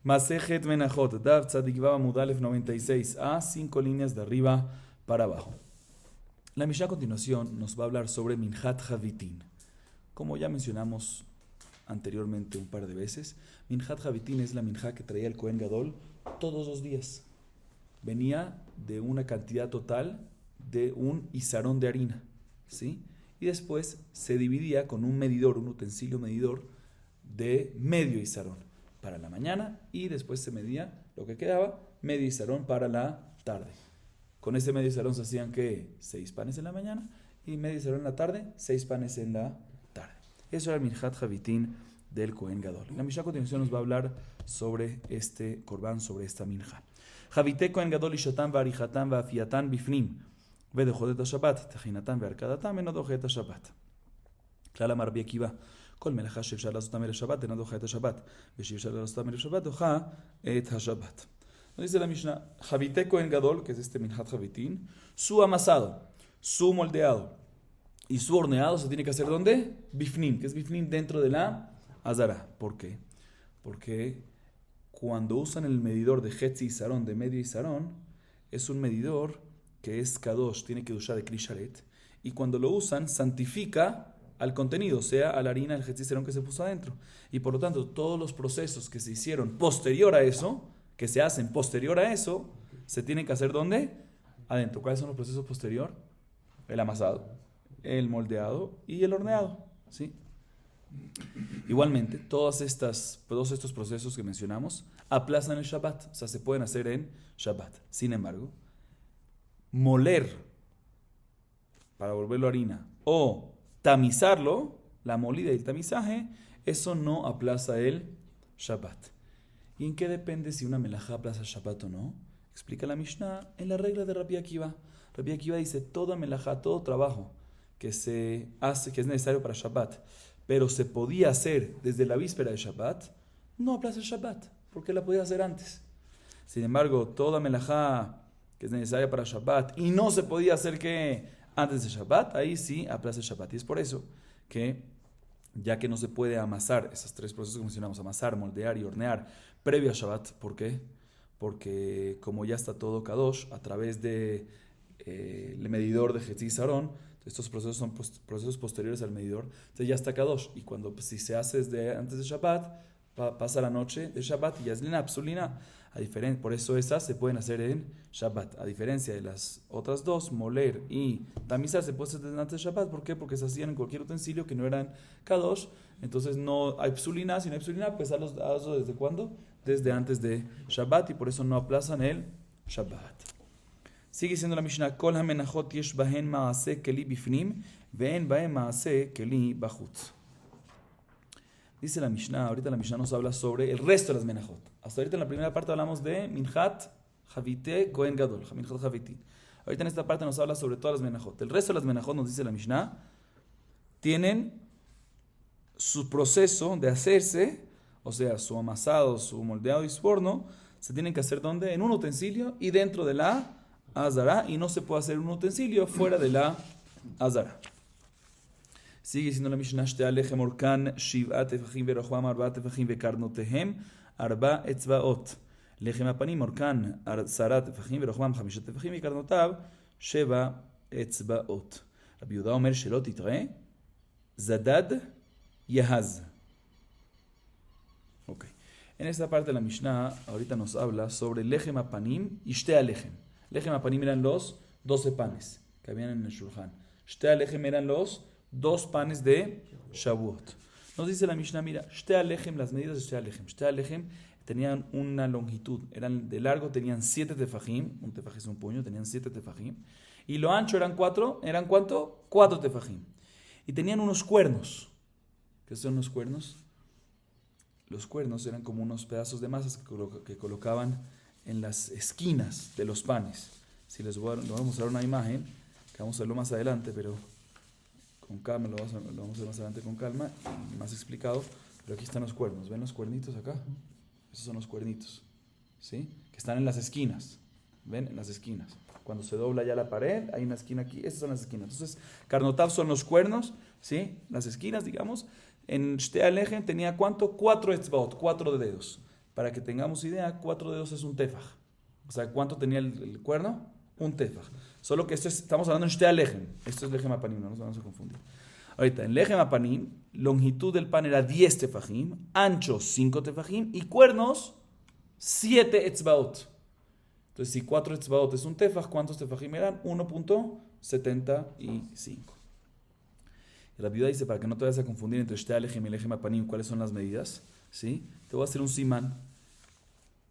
Masejet Menachot, Dav Tzadik Vav Amud Alef 96a, 5 líneas de arriba para abajo. La Mishnah a continuación nos va a hablar sobre Minjat Havitin. Como ya mencionamos anteriormente un par de veces, Minjat Havitin es la minjá que traía el Kohen Gadol todos los días. Venía de una cantidad total de un isarón de harina, ¿sí? Y después se dividía con un medidor, un utensilio medidor de medio isarón para la mañana, y después se medía lo que quedaba, medio isarón para la tarde. Con ese medio isarón se hacían ¿qué? 6 panes en la mañana, y medio isarón en la tarde, 6 panes en la tarde. Eso era el Minjat Havitin del Kohen Gadol. La Mishnah a continuación nos va a hablar sobre este Korban, sobre esta minja. Havite Kohen Gadol ishatan v'arichatan v'afiatan bifnim ודוחות את השבת, תכינתם והרכדתם אינו דוחה את השבת. כלל אמר רבי עקיבא, כל מלאכה שאפשר לעשותה מערב שבת אינה דוחה את השבת, ושאי אפשר לעשותה מערב שבת דוחה את השבת. Nos dice la Mishnah, Javite Kohen Gadol, que es este Minjat Havitin, su amasado, su moldeado y su horneado se tiene que hacer ¿dónde? Bifnim, que es Bifnim dentro de la Azara. ¿Por qué? Porque cuando usan el medidor de Hetzi Isarón, de medio Isarón, es un medidor que es Kadosh, tiene que usar de Krisharet, y cuando lo usan, santifica al contenido, o sea, a la harina, el Hetziserón que se puso adentro. Y por lo tanto, todos los procesos que se hicieron posterior a eso, que se hacen posterior a eso, se tienen que hacer ¿dónde? Adentro. ¿Cuáles son los procesos posterior? El amasado, el moldeado y el horneado, ¿sí? Igualmente, todos estos procesos que mencionamos aplazan el Shabbat, o sea, se pueden hacer en Shabbat. Sin embargo, moler para volverlo harina o tamizarlo, la molida y el tamizaje, eso no aplaza el Shabbat. ¿Y en qué depende si una melajá aplaza el Shabbat o no? Explica la Mishnah en la regla de Rabbi Akiva. Rabbi Akiva dice, toda melajá, todo trabajo que se hace, que es necesario para Shabbat, pero se podía hacer desde la víspera de Shabbat, no aplaza el Shabbat, porque la podía hacer antes. Sin embargo, toda melajá que es necesaria para Shabbat y no se podía hacer que antes de Shabbat, ahí sí aplaza el Shabbat. Y es por eso que, ya que no se puede amasar esos 3 procesos que mencionamos, amasar, moldear y hornear previo a Shabbat, ¿por qué? Porque como ya está todo Kadosh, a través de el medidor de Hetzi Sarón, estos procesos son procesos posteriores al medidor, entonces ya está Kadosh, y cuando si se hace desde antes de Shabbat, pasa la noche de Shabbat y ya es lina, psulina. Por eso esas se pueden hacer en Shabbat. A diferencia de las otras dos, moler y tamizar se puede hacer antes de Shabbat. ¿Por qué? Porque se hacían en cualquier utensilio que no eran Kadosh. Entonces no hay psulina. Si no hay psulina, pues hazlo ¿desde cuándo? Desde antes de Shabbat, y por eso no aplazan el Shabbat. Sigue siendo la Mishnah, Kol hamenachot yesh bahen maaseh keli bifnim ve'en bahen maaseh keli bachutz. Dice la Mishnah, ahorita la Mishnah nos habla sobre el resto de las menajot. Hasta ahorita en la primera parte hablamos de Minjat Havite Kohen Gadol, Minjat Havitin. Ahorita en esta parte nos habla sobre todas las menajot. El resto de las menajot, nos dice la Mishnah, tienen su proceso de hacerse, o sea, su amasado, su moldeado y su horno, se tienen que hacer ¿dónde? En un utensilio y dentro de la Azara, y no se puede hacer un utensilio fuera de la Azara. Sigue diciendo la Mishnah, Shte alechem orkan shiv'at tefachim verochvam arba'at tefachim vekarnotehem arba etzvaot. Lechem apanim orkan sarat tefachim verochvam chamishat tefachim vekarnotav sheva etzvaot. Rabbi Yehuda omer shelo titre zadad yahaz. Ok. En esta parte de la Mishnah, ahorita nos habla sobre lechem apanim y shte alechem. Lechem apanim eran los 12 panes que habían en el Shulchan. Shte alechem eran los 2 panes de Shavuot. Nos dice la Mishnah, mira, Shte Alechem, las medidas de Shte Alechem. Shte Alechem tenían una longitud, eran de largo, tenían 7 tefajim, un tefaj es un puño, tenían 7 tefajim, y lo ancho eran 4, ¿eran cuánto? 4 tefajim. Y tenían unos cuernos. ¿Qué son los cuernos? Los cuernos eran como unos pedazos de masas que colocaban en las esquinas de los panes. Si les voy a mostrar una imagen, que vamos a verlo más adelante, pero con calma, lo vamos a ver más adelante con calma, y más explicado, pero aquí están los cuernos, ¿ven los cuernitos acá? Esos son los cuernitos, ¿sí? Que están en las esquinas, ¿ven? En las esquinas. Cuando se dobla ya la pared, hay una esquina aquí, estas son las esquinas. Entonces, Karnotav son los cuernos, ¿sí? Las esquinas, digamos. En Shte Alechem tenía ¿cuánto? 4 etzbaot, 4 dedos. Para que tengamos idea, 4 dedos es un tefaj. O sea, ¿cuánto tenía el cuerno? Un tefaj. Solo que estamos hablando en shtea lejem. Esto es lejem apanim, no nos vamos a confundir. Ahorita, en lejem apanim, longitud del pan era 10 tefajim, ancho 5 tefajim y cuernos 7 etzbaot. Entonces, si 4 etzbaot es un tefaj, ¿cuántos tefajim eran? 1.75. La viuda dice, para que no te vayas a confundir entre shtea lejem y lejem apanim, ¿cuáles son las medidas? ¿Sí? Te voy a hacer un simán.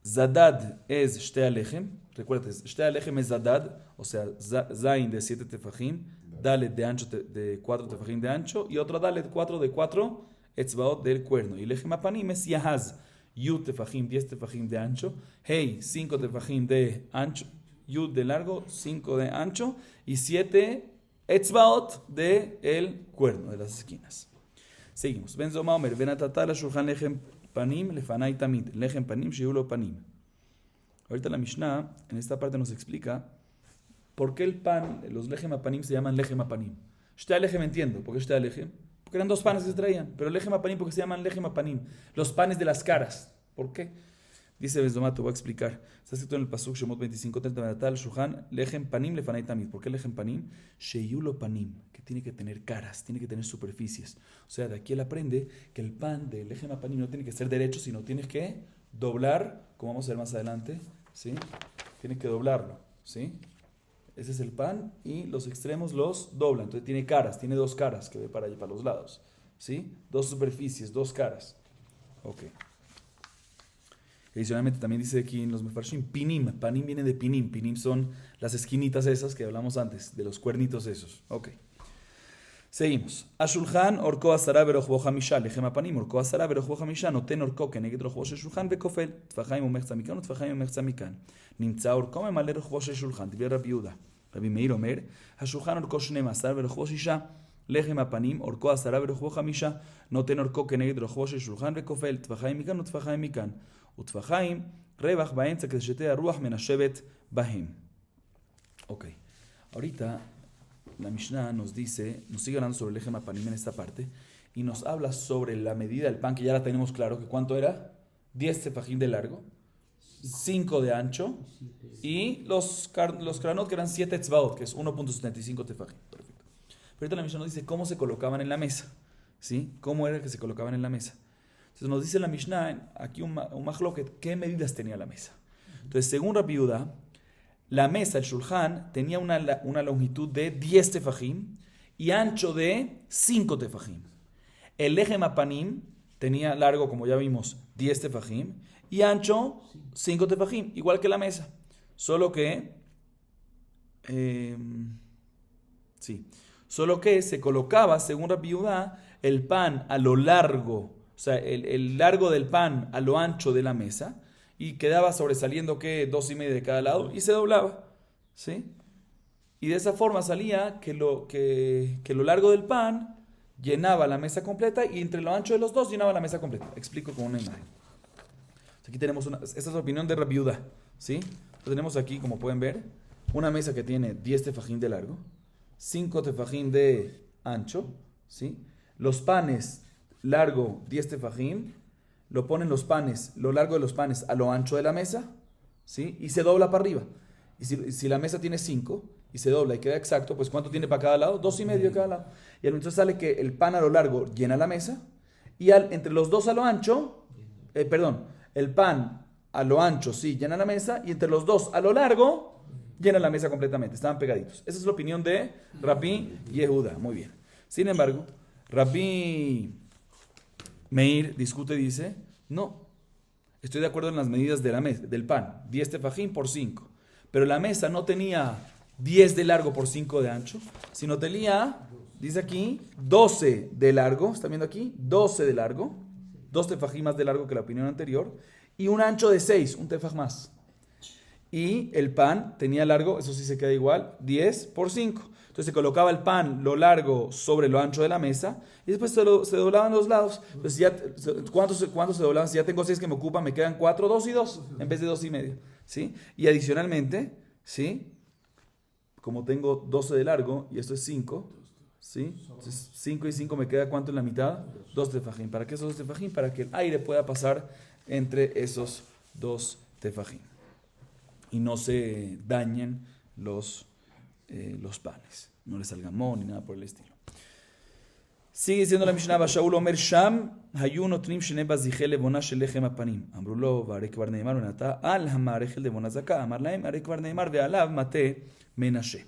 Zadad es shtea lejem. Recuerda, shtea lejem es zadad, o sea, zain de 7 tefajim, dalet de ancho de 4 tefajim de ancho, y otro dalet 4 de 4 etzbaot del cuerno. Y lejem apanim es yahaz, yud tefajim, 10 tefajim de ancho, hey, 5 tefajim de ancho, yud de largo, 5 de ancho, y 7 etzbaot de el cuerno, de las esquinas. Seguimos. Ben Zoma Omer, ven a tratar la shulchan lejem panim lefanai tamid, lejem panim shiulo panim. Ahorita la Mishnah, en esta parte nos explica por qué el pan, los lejem apanim se llaman lejem apanim. Shtea lejem entiendo, ¿por qué shtea lejem? Porque eran 2 panes que se traían, pero lejem apanim porque se llaman lejem apanim, los panes de las caras. ¿Por qué? Dice Ben Zoma, te voy a explicar. Está escrito en el pasuk Shemot 25:30, tal shulchan lejem panim lefanai tamid. ¿Por qué lejem panim? Sheyulo panim, que tiene que tener caras, tiene que tener superficies. O sea, de aquí él aprende que el pan de lejem apanim no tiene que ser derecho, sino tienes que doblar, como vamos a ver más adelante, ¿sí? Tiene que doblarlo, ¿sí? Ese es el pan y los extremos los doblan. Entonces tiene caras, tiene 2 caras que ve para allá, para los lados, ¿sí? 2 superficies, 2 caras. Ok. Adicionalmente también dice aquí en los mefarshim, pinim. Panim viene de pinim. Pinim son las esquinitas esas que hablamos antes, de los cuernitos esos. Ok. Seguimos. Ashulhan orko asara berochbo hamisha lejem apanim orko asara berochbo hamisha noten orko keneged rochbo shel shulchan bekofel tfachaim umechza mikan utfachaim umechza mikan nimtza orko memale rochbo shel shulchan divrei Rabbi Yehuda Rabbi Meir omer השולחן אורכו 12 ורוחבו 6 לחם הפנים אורכו 10 ורוחבו 5 נותן אורכו כנגד רוחבו של שולחן וכופל טפחיים מכאן וטפחיים מכאן וטפחיים רווח באמצע כדי שתהיה הרוח מנשבת בהם. Ok. Ahorita la Mishnah nos dice, nos sigue hablando sobre el lejem apanim en esta parte y nos habla sobre la medida del pan, que ya la tenemos claro, que ¿cuánto era? 10 tefajim de largo, 5 de ancho y los kranot que eran 7 etzbaot, que es 1.75 tefajim. Perfecto. Pero ahorita la Mishnah nos dice cómo se colocaban en la mesa, ¿sí? ¿Cómo era que se colocaban en la mesa? Entonces nos dice la Mishnah, aquí un machloket, ¿qué medidas tenía la mesa? Entonces, según Rabbi Yehuda, la mesa, el shulchan, tenía una longitud de 10 tefajim y ancho de 5 tefajim. El lejem apanim tenía largo, como ya vimos, 10 tefajim y ancho 5 tefajim, igual que la mesa. Solo que se colocaba, según Rabbi Yehuda, el pan a lo largo, o sea, el largo del pan a lo ancho de la mesa, y quedaba sobresaliendo, ¿qué? 2,5 de cada lado, y se doblaba, ¿sí? Y de esa forma salía que lo largo del pan llenaba la mesa completa, y entre lo ancho de los dos llenaba la mesa completa. Explico con una imagen. Aquí tenemos esta es la opinión de Rabbi Yehuda, ¿sí? Tenemos aquí, como pueden ver, una mesa que tiene 10 tefajim de largo, 5 tefajim de ancho, ¿sí? Los panes largo 10 tefajim, lo ponen los panes, lo largo de los panes a lo ancho de la mesa, ¿sí? Y se dobla para arriba. Y si la mesa tiene 5 y se dobla y queda exacto, pues ¿cuánto tiene para cada lado? 2,5 de cada lado. Y entonces sale que el pan a lo largo llena la mesa y entre los dos a lo ancho, el pan a lo ancho sí llena la mesa y entre los dos a lo largo llena la mesa completamente. Estaban pegaditos. Esa es la opinión de Rabbi Yehuda. Muy bien. Sin embargo, Rabbi Meir discute y dice, no, estoy de acuerdo en las medidas de la mesa, del pan, 10 tefajim por 5, pero la mesa no tenía 10 de largo por 5 de ancho, sino tenía, dice aquí, 12 de largo, ¿están viendo aquí? 12 de largo, 2 tefajim más de largo que la opinión anterior, y un ancho de 6, un tefaj más. Y el pan tenía largo, eso sí se queda igual, 10 por 5. Entonces se colocaba el pan, lo largo, sobre lo ancho de la mesa, y después se doblaban los lados. Entonces ya, ¿cuántos se doblaban? Si ya tengo 6 que me ocupan, me quedan 4, 2 y 2, en vez de 2,5. ¿Sí? Y adicionalmente, ¿sí? Como tengo 12 de largo, y esto es 5, ¿sí? Entonces 5 y 5 me queda ¿cuánto en la mitad? 2 tefajim. ¿Para qué esos 2 tefajim? Para que el aire pueda pasar entre esos dos tefajim y no se dañen los panes, no les salga moho ni nada por el estilo. Sigue diciendo la Mishnah, Shaul Omer Sham, Hayu notnim shene bazichel levona shel lechem apanim. Amru lo, vare kvar neemar venata al hamarechel levona zaka. Amar laem, are kvar neemar ve'alav mate menashe.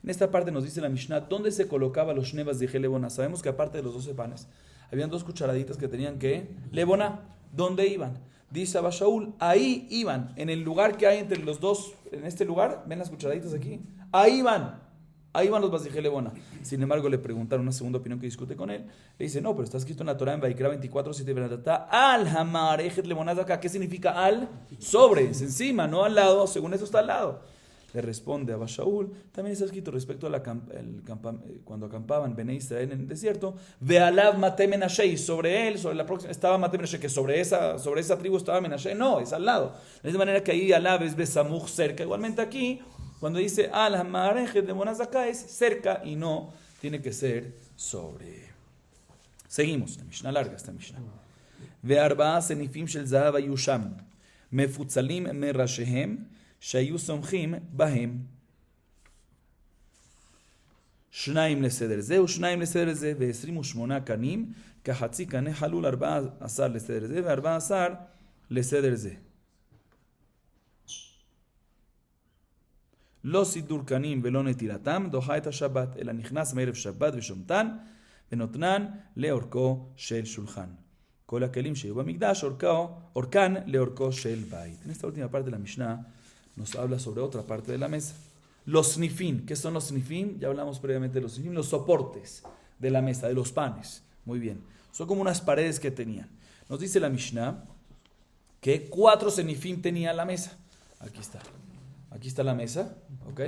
En esta parte nos dice la Mishnah dónde se colocaba los shne bazichel levona. Sabemos que aparte de los 12 panes, habían 2 cucharaditas que tenían que levona. ¿Dónde iban? Dice Abba Shaul, ahí iban, en el lugar que hay entre los dos, en este lugar, ven las cucharaditas aquí, ahí van los Basijel Lebona. Sin embargo, le preguntaron una segunda opinión que discute con él. Le dice, no, pero está escrito en la Torah en Vaikra 24:7, al hamarejet lemonazaka. ¿Qué significa al? Sobre, es encima, no al lado. Según eso está al lado. Le responde a Abba Shaul, también está escrito respecto a cuando acampaban Bene Israel en el desierto, Ve'alav Mate Menashe, sobre él, sobre la próxima, estaba Mate Menashe, que sobre esa tribu estaba Menashe. No, es al lado. De esa manera que ahí Alav es Besamuch, cerca. Igualmente aquí, cuando dice al hamarejet de Monazaka es cerca y no tiene que ser sobre. Seguimos, la Mishnah larga esta Mishnah. Ve'arba'a senifim shel zahav yusham mefutzalim merashehem שהיו סומכים בהם שניים לסדר זה ושניים לסדר זה ו28 קנים כחצי קנה חלול 14 לסדר זה ו14 לסדר זה. לא סידור קנים ולא נטילתם דוחה את השבת אלא נכנס מערב שבת ושומתן ונותנן לאורכו של שולחן. כל הכלים שהיו במקדש אורכן לאורכו של בית. En esta última parte de la Mishnah nos habla sobre otra parte de la mesa. Los snifim. ¿Qué son los snifim? Ya hablamos previamente de los snifim, los soportes de la mesa, de los panes. Muy bien. Son como unas paredes que tenían. Nos dice la Mishnah que 4 snifim tenía la mesa. Aquí está. Aquí está la mesa. ¿Ok?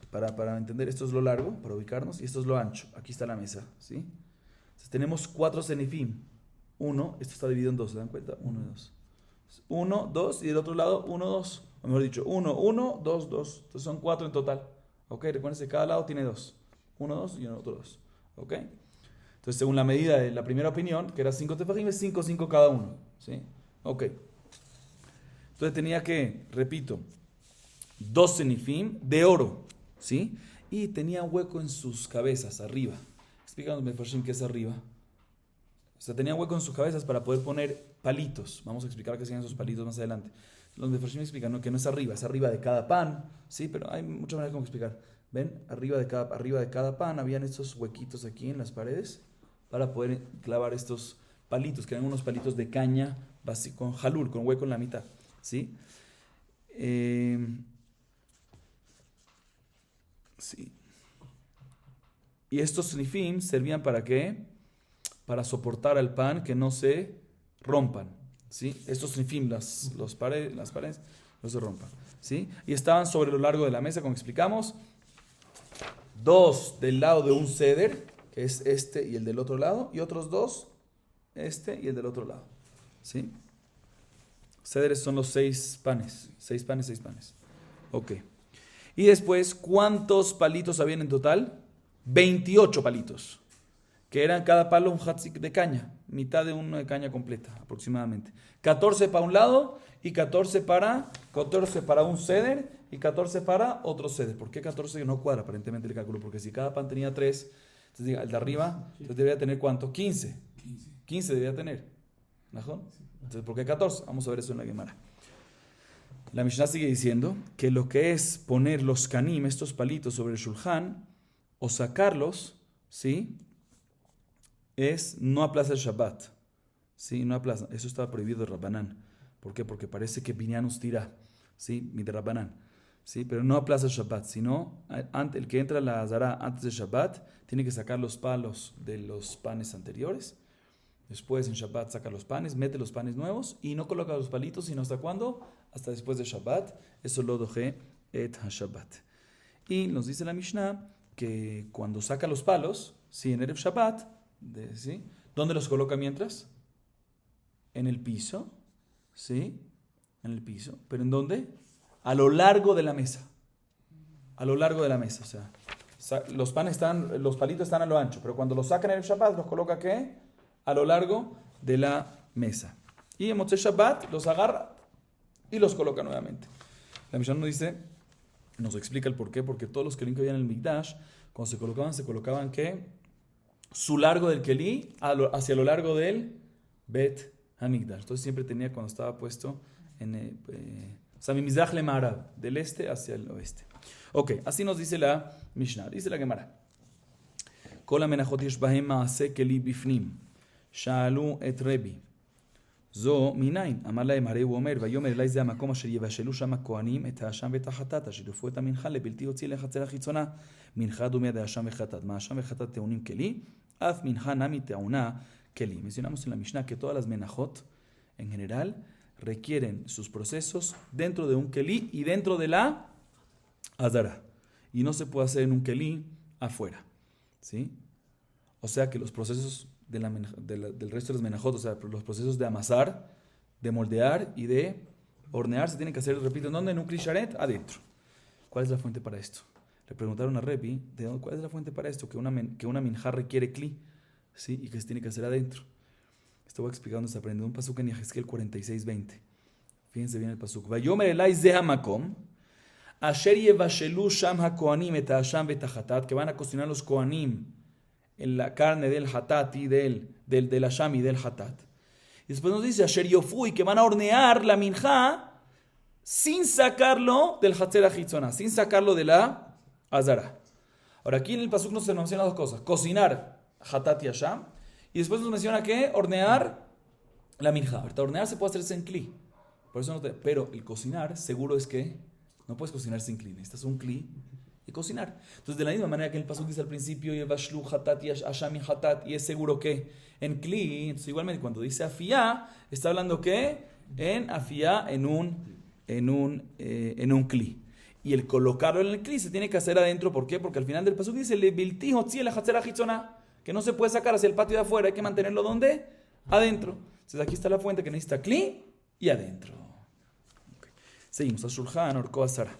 Para entender, esto es lo largo, para ubicarnos, y esto es lo ancho. Aquí está la mesa. ¿Sí? Entonces tenemos 4 snifim. Uno, esto está dividido en 2, ¿se dan cuenta? 1 y 2. 1, 2, y del otro lado 1, 2. O mejor dicho, 1, 1, 2, 2. Entonces son 4 en total. ¿Ok? Recuerden que cada lado tiene 2. 1, 2 y otro 2. ¿Ok? Entonces, según la medida de la primera opinión, que era 5 tefajim, es 5, 5 cada uno. ¿Sí? Ok. Entonces tenía que, repito, 2 senifim de oro. ¿Sí? Y tenía hueco en sus cabezas, arriba. Explícanos, Mefarshim, ¿qué es arriba? O sea, tenía hueco en sus cabezas para poder poner palitos. Vamos a explicar qué hacían esos palitos más adelante. Los Mefarshim explican, ¿no?, que no es arriba de cada pan, ¿sí? Pero hay muchas maneras como explicar. ¿Ven? Arriba de cada pan habían estos huequitos aquí en las paredes para poder clavar estos palitos, que eran unos palitos de caña con jalul, con hueco en la mitad, ¿sí? Sí. Y estos snifim servían ¿para qué? Para soportar al pan, que no se rompan. ¿Sí? Estos snifim, las paredes no se rompan. ¿Sí? Y estaban sobre lo largo de la mesa, como explicamos. 2 del lado de un ceder, que es este y el del otro lado, y otros 2, este y el del otro lado. ¿Sí? Cederes son los 6 panes. 6 panes, 6 panes. Ok. Y después, ¿cuántos palitos habían en total? 28 palitos. Que eran cada palo un hatzik de caña, mitad de una de caña completa aproximadamente. 14 para un lado y 14 para un ceder y 14 para otro ceder. ¿Por qué 14? No cuadra aparentemente el cálculo, porque si cada pan tenía 3, entonces el de arriba entonces debería tener ¿cuánto? 15. 15 debería tener. ¿No? Entonces, ¿por qué 14? Vamos a ver eso en la Gemara. La Mishnah sigue diciendo que lo que es poner los kanim, estos palitos sobre el shulchan, o sacarlos, ¿sí?, es no aplaza el Shabbat. ¿Sí? No aplaza. Eso está prohibido de Rabbanán. ¿Por qué? Porque parece que Binyanus tira. ¿Sí? Mi de Rabbanán. ¿Sí? Pero no aplaza el Shabbat. Sino, el que entra a la Azara antes del Shabbat tiene que sacar los palos de los panes anteriores. Después en Shabbat saca los panes, mete los panes nuevos y no coloca los palitos, sino ¿hasta cuándo? Hasta después de Shabbat. Eso lo doje et ha-Shabbat. Y nos dice la Mishnah que cuando saca los palos, ¿sí?, en Erev Shabbat, ¿sí?, ¿dónde los coloca mientras? En el piso, ¿sí? En el piso. ¿Pero en dónde? A lo largo de la mesa. A lo largo de la mesa. O sea, los palitos están a lo ancho, pero cuando los sacan en el Shabbat, los coloca ¿qué? A lo largo de la mesa. Y en Motzei Shabbat los agarra y los coloca nuevamente. La Mishnah nos explica el por qué, porque todos los kelim que había en el Mikdash, cuando se colocaban ¿qué? Su largo del keli hacia lo largo del Bet Hamikdash. Entonces siempre tenía cuando estaba puesto en Mizrach le Ma'arav, del este hacia el oeste. Ok, así nos dice la Mishnah, dice la Gemara. Kol amenachot yesh bahem ma'aseh keli bifnim. Sha'alu et Rebi. זו מניין, אמר להם הרי הוא אומר, ויאמר אלי זה המקום אשר יבשלו שם הכהנים את האשם ואת החטאת, אשר יפו את המנחה לבלתי יוציא לחצר החיצונה. מנחה דומה דאשם וחטאת. מה האשם וחטאת טעונים כלי? אף מנחה נמי טעונה כלי. Mencionamos en la Mishnah que todas las menajot, en general, requieren sus procesos dentro de un keli y dentro de la azara. Y no se puede hacer en un keli afuera. ¿Sí? O sea que los procesos del resto de los menajot, o sea, los procesos de amasar, de moldear y de hornear se tienen que hacer, repito, ¿en dónde? En un kli sharet, adentro. ¿Cuál es la fuente para esto? Le preguntaron a Rebi, ¿cuál es la fuente para esto? Que una minja requiere kli, ¿sí? Y que se tiene que hacer adentro. Esto voy a explicar dónde se aprende. Un pasuk en Yehezkel 46:20. Fíjense bien el pasuk. Vayomer elai ze hamakom, asher yevashelu sham hakohanim et ha'asham v'et hachatat, que van a cocinar los kohanim en la carne del hatat y del asham y del hatat. Y después nos dice asher yofu, y que van a hornear la minja sin sacarlo del hatzer hachitzona, sin sacarlo de la azara. Ahora aquí en el pasuk nos menciona dos cosas: cocinar hatat y asham, y después nos menciona que hornear la minja. Ahorita hornear se puede hacer sin kli, por eso pero el cocinar seguro es que no puedes cocinar sin kli, necesitas un kli y cocinar. Entonces, de la misma manera que el pasuk dice al principio, Yevashlu hatat y asham y hatat, y es seguro que en kli, entonces igualmente cuando dice afiyá, está hablando que en afiyá, en un kli. Y el colocarlo en el kli se tiene que hacer adentro. ¿Por qué? Porque al final del pasuk dice, que no se puede sacar hacia el patio de afuera, hay que mantenerlo ¿dónde? Adentro. Entonces aquí está la fuente que necesita kli y adentro. Okay. Seguimos. Ashulchan orko asara.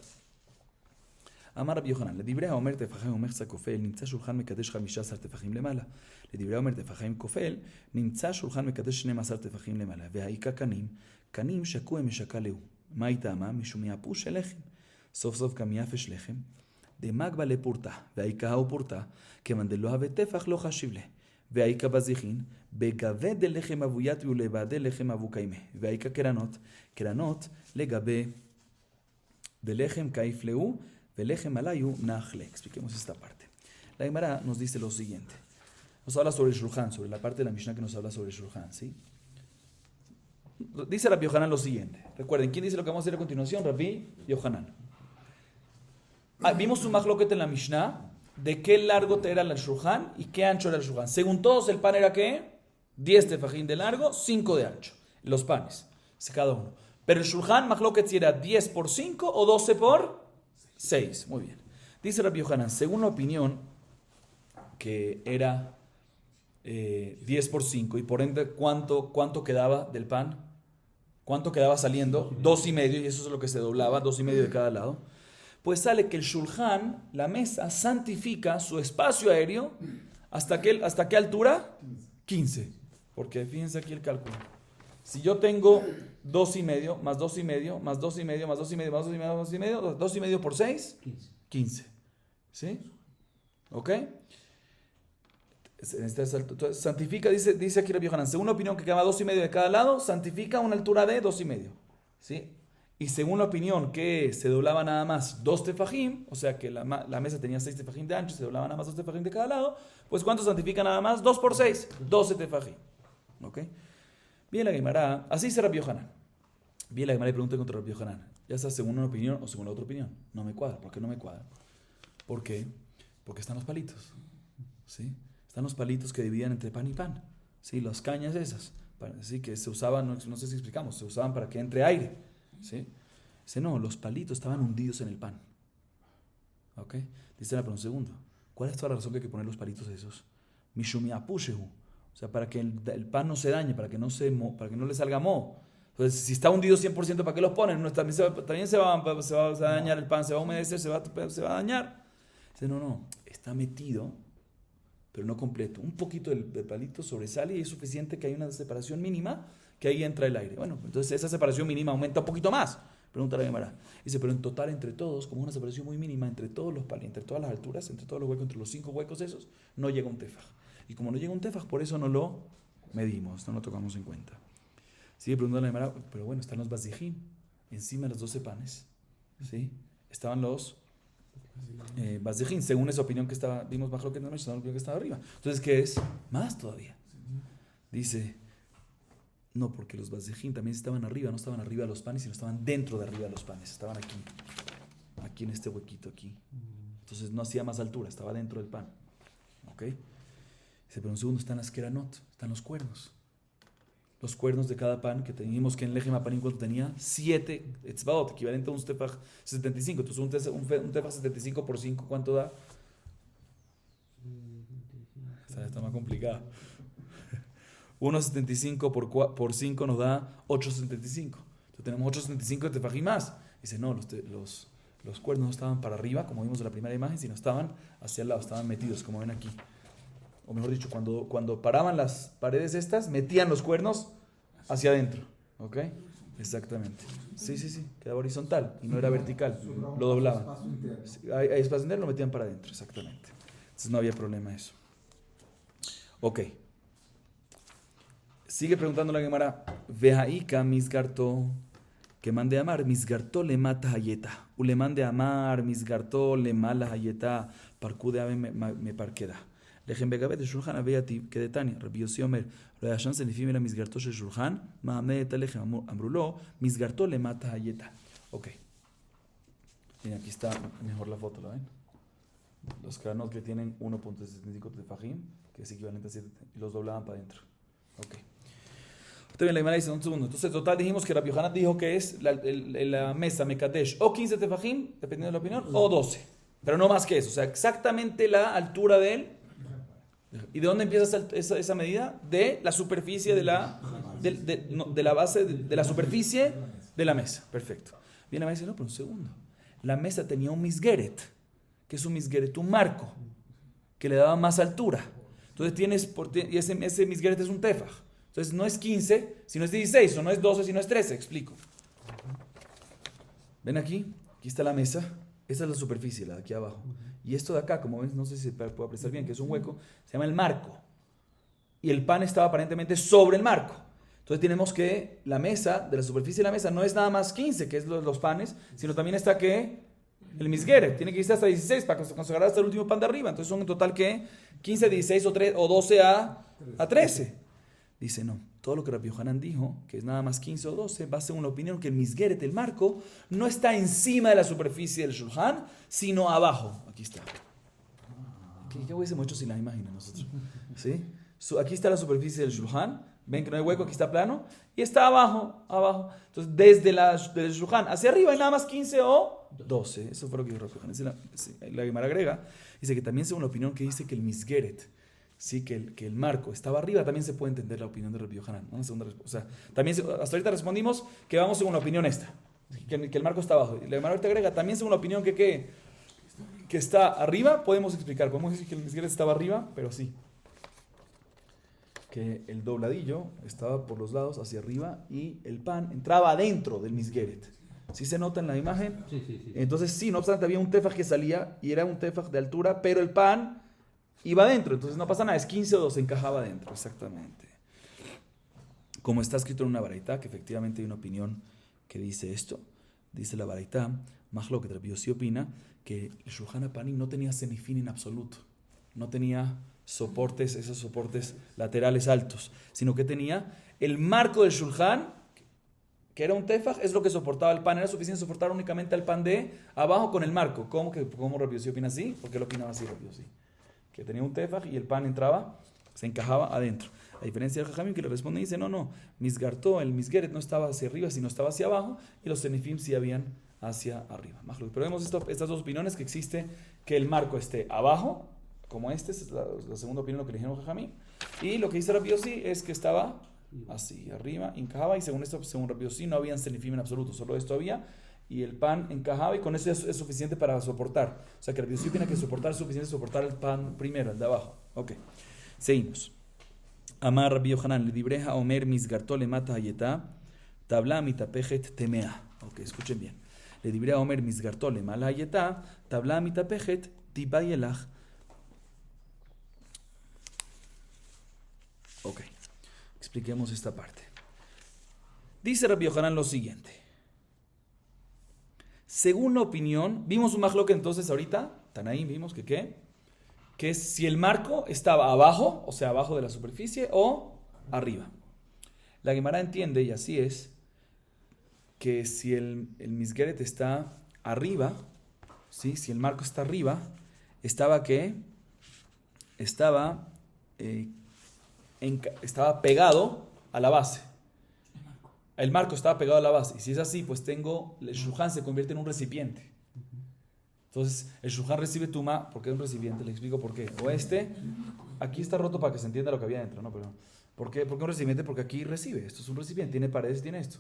אמר רבי יוחנן, לדברי האומר טפחים ומחצה כופל, נמצא שולחן מקדש 15 טפחים למעלה. לדברי האומר טפחים כופל, נמצא שולחן מקדש 12 טפחים למעלה. והאיכה קנים שקוע משקה להו. מה איתמה? משום יאפו של לחם. סוף סוף גם יפש לחם. דמגבה לפורטה, והאיכה הוא פורטה, כיוון דלא הווה טפח לא חשיב לה. והאיכה בזיכין, בגבי דלחם אבוית ולבעדי לחם אבו קיימה. והאיכה קרנות לגבי דלחם קייף להו, Velechem alayu nachle. Expliquemos esta parte. La Gemara nos dice lo siguiente. Nos habla sobre el Shulchan, sobre la parte de la Mishnah que nos habla sobre el Shulchan, ¿sí? Dice Rabbi Yohanan lo siguiente. Recuerden, ¿quién dice lo que vamos a hacer a continuación? Rabbi Yohanan. Vimos un machloket en la Mishnah de qué largo era el Shulchan y qué ancho era el Shulchan. Según todos, el pan era ¿qué? 10 tefajim de largo, 5 de ancho. Los panes, cada uno. Pero el Shulchan, machloket, si era 10 por 5 o 12 por 6, muy bien. Dice Rabbi Yohanan, según la opinión que era 10 por 5 y por ende ¿cuánto quedaba del pan? ¿Cuánto quedaba saliendo? 2,5, y eso es lo que se doblaba, 2,5 de cada lado. Pues sale que el shulchan, la mesa, santifica su espacio aéreo ¿hasta qué altura? 15. Porque fíjense aquí el cálculo. Si yo tengo 2,5 más 2,5 más 2,5 más 2,5 más 2,5 más 2,5, 2,5 por 6, 15. ¿Sí? ¿Ok? Entonces, santifica, dice aquí Rabbi Yohanan, según la opinión que queda 2,5 de cada lado, santifica una altura de 2,5. ¿Sí? Y según la opinión que se doblaba nada más 2 tefajim, o sea que la mesa tenía 6 tefajim de ancho, se doblaba nada más 2 tefajim de cada lado, pues ¿cuánto santifica nada más? 2 por 6, 12 tefajim. ¿Ok? Bien la Gemara, así dice Rabbi Yohanan. Bien la Gemara le pregunta contra Rabbi Yohanan, ya sea según una opinión o según la otra opinión. No me cuadra. ¿Por qué no me cuadra? ¿Por qué? Porque están los palitos. ¿Sí? Están los palitos que dividían entre pan y pan. ¿Sí? Las cañas esas. ¿Sí? Que se usaban, no sé si explicamos, se usaban para que entre aire. ¿Sí? Dice, no, los palitos estaban hundidos en el pan. ¿Ok? Dice, pero un segundo. ¿Cuál es toda la razón que hay que poner los palitos esos? Mishumi apushehu. O sea, para que el pan no se dañe, para que no le salga moho. Entonces, si está hundido 100%, ¿para qué los ponen? No, también se va a dañar el pan, se va a humedecer, se va a dañar. Dice, no, está metido, pero no completo. Un poquito del palito sobresale y es suficiente que haya una separación mínima que ahí entra el aire. Bueno, entonces esa separación mínima aumenta un poquito más. Pregunta la Gemara. Dice, pero en total entre todos, como una separación muy mínima entre todos los palis, entre todas las alturas, entre todos los huecos, entre los 5 huecos esos, no llega un tefaj. Y como no llega un tefaj, por eso no lo medimos, no lo tocamos en cuenta. Sigue preguntando la Gemara, pero bueno, están los basijim, encima de los 12 panes, ¿sí? Estaban los basijim, según esa opinión que estaba, vimos bajo que no me opinión que estaba arriba. Entonces, ¿qué es? Más todavía. Dice, no, porque los basijim también estaban arriba, no estaban arriba de los panes, sino estaban dentro de arriba de los panes, estaban aquí en este huequito aquí. Entonces no hacía más altura, estaba dentro del pan. ¿Ok? Dice, pero un segundo, están las keranot, están los cuernos. Los cuernos de cada pan, que teníamos que en Lechem Apanim cuando tenía 7 etzbaot, equivalente a un tefaj 75. Entonces un tefaj 75 por 5, ¿cuánto da? Está más complicada. 1.75 por 5 nos da 8.75. Entonces tenemos 8.75 de tefajim más. Dice, no, los cuernos no estaban para arriba, como vimos en la primera imagen, sino estaban hacia el lado, estaban metidos, como ven aquí. O mejor dicho, cuando paraban las paredes estas, metían los cuernos hacia adentro. ¿Ok? Exactamente. Sí, quedaba horizontal y no era vertical. Lo doblaban. Hay espacio interno, lo metían para adentro, exactamente. Entonces no había problema eso. Ok. Sigue preguntando la Gemara, Vehaika misgarto, que mande amar, misgarto le mata hayeta, u le mande amar, misgarto le mala hayeta, parcude ave me parqueda. Lejem begabet de Shulchan aveati, que de Tania, Rabbi Yossi Omer, lo de Hashan se nifime la misgarto de Shulchan, mahameta lejem ambrulo, misgarto le mata hayeta. Ok. Miren, aquí está mejor la foto, ¿lo ven? Los cranos que tienen 1.75 de fajim, que es equivalente a 7, y los doblaban para adentro. Ok. También la Gemara dice un segundo. Entonces, total dijimos que Rabbi Yohanan dijo que es la mesa Mekadesh o 15 tefajim, dependiendo de la opinión, o 12. Pero no más que eso. O sea, exactamente la altura de él. ¿Y de dónde empieza esa medida? De la superficie de la base, de la superficie de la mesa. Perfecto. Viene la mesa y dice, no, pero un segundo. La mesa tenía un misgeret. ¿Qué es un misgeret? Un marco que le daba más altura. Entonces y ese misgeret es un tefaj. Entonces no es 15, sino es 16, o no es 12, sino es 13, explico. ¿Ven aquí? Aquí está la mesa, esa es la superficie, la de aquí abajo. Y esto de acá, como ven, no sé si se puede apreciar bien, que es un hueco, se llama el marco. Y el pan estaba aparentemente sobre el marco. Entonces tenemos que la mesa, de la superficie de la mesa, no es nada más 15, que es los panes, sino también está que el misgeret, tiene que irse hasta 16 para consagrar hasta el último pan de arriba. Entonces son en total que 15, 16 o 12 a 13. Dice, no, todo lo que Rabbi Yohanan dijo, que es nada más 15 o 12, va a ser una opinión que el misgeret, el marco, no está encima de la superficie del shulchan, sino abajo. Aquí está. ¿Qué hubiésemos hecho sin la imagen nosotros? ¿Sí? Aquí está la superficie del shulchan, ven que no hay hueco, aquí está plano, y está abajo. Entonces, desde el shulchan hacia arriba hay nada más 15 o 12. Eso fue lo que dijo Rabbi Yohanan. La Gemara agrega, dice que también según la opinión que dice que el misgeret, sí, que el marco estaba arriba, también se puede entender la opinión de Rabbi Yohanan. Una segunda respuesta. O sea, también hasta ahorita respondimos que vamos según la opinión esta, que el marco está abajo. Y la Gemara ahorita agrega también según la opinión que está arriba, podemos decir que el misgeret estaba arriba, pero sí, que el dobladillo estaba por los lados hacia arriba y el pan entraba adentro del misgeret. ¿Sí se nota en la imagen? Sí. Entonces sí, no obstante había un tefaj que salía y era un tefaj de altura, pero el pan iba adentro, entonces no pasa nada, es 15 o 12, encajaba adentro, exactamente. Como está escrito en una baraitá, que efectivamente hay una opinión que dice esto, dice la baraitá, Mahloket Rabbi Yossi opina que el Shulchan Apanim no tenía semifín en absoluto, no tenía soportes, esos soportes laterales altos, sino que tenía el marco del Shulchan, que era un tefaj, es lo que soportaba el pan, era suficiente soportar únicamente al pan de abajo con el marco. ¿Cómo Rabbi Yossi opina así? ¿Por qué lo opinaba así Rabbi Yossi? Que tenía un tefaj y el pan entraba, se encajaba adentro. A diferencia del Jajamim que le responde y dice, no, misgartó, el misgeret no estaba hacia arriba, sino estaba hacia abajo, y los senifim sí habían hacia arriba. Pero vemos estas dos opiniones, que existe que el marco esté abajo, como esta es la segunda opinión, lo que le dijeron Jajamim, y lo que dice Rabbi Yossi es que estaba así, arriba, encajaba, y según Rabbi Yossi no habían senifim en absoluto, solo esto había, y el pan encajaba y con eso es suficiente para soportar. O sea que Rabbi Yossi opina que soportar es suficiente soportar el pan primero, el de abajo. Ok, seguimos. Amar Rabbi Yohanan, le dibreja Omer misgarto le mata hayeta, tabla mitapejet temea. Ok, escuchen bien. Le dibreja Omer misgarto le mala hayeta, tabla mitapejet tibayelach. Ok, expliquemos esta parte. Dice Rabbi Yohanan lo siguiente. Según la opinión, vimos un majloque entonces ahorita, Tanaín, vimos que ¿qué? Que es si el marco estaba abajo, o sea, abajo de la superficie, o arriba. La Gemara entiende, y así es, que si el misgeret está arriba, ¿sí? Si el marco está arriba, estaba ¿qué? Estaba pegado a la base. El marco estaba pegado a la base. Y si es así, pues el shulchan se convierte en un recipiente. Entonces, el shulchan recibe tuma porque es un recipiente. Le explico por qué. O aquí está roto para que se entienda lo que había dentro, ¿no? Pero, ¿por qué un recipiente? Porque aquí recibe. Esto es un recipiente, tiene paredes, tiene esto.